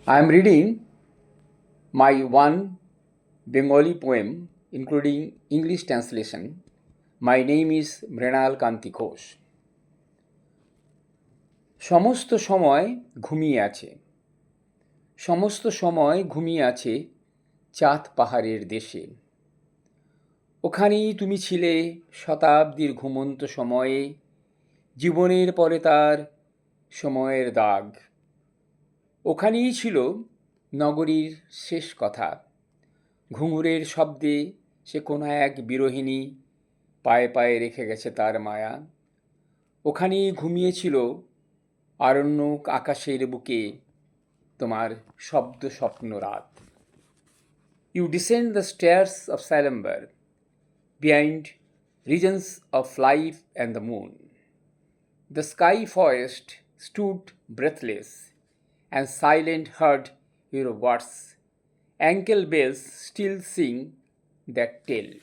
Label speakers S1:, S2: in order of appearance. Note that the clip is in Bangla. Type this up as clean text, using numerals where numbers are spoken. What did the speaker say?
S1: I am reading my one Bengali poem, including English translation. My name is Mrinal Kanti Ghosh. সমস্ত সময় ঘুমিয়ে আছে, সমস্ত সময় ঘুমিয়ে আছে চাঁদ পাহাড়ের দেশে। ওখানেই তুমি ছিলে শতাব্দীর ঘুমন্ত সময়ে, জীবনের পরে তার সময়ের দাগ। ওখানেই ছিল নগরীর শেষ কথা, ঘুঙুরের শব্দে সে কোনো এক বিরোহিনী পায়ে পায়ে রেখে গেছে তার মায়া। ওখানেই ঘুমিয়েছিল আরণ্যক আকাশের বুকে তোমার শব্দ স্বপ্ন রাত। You descend the stairs of Salambar, behind regions of life and the moon. The sky forest stood breathless, and silent heard your words. Ankle bells still sing that tale.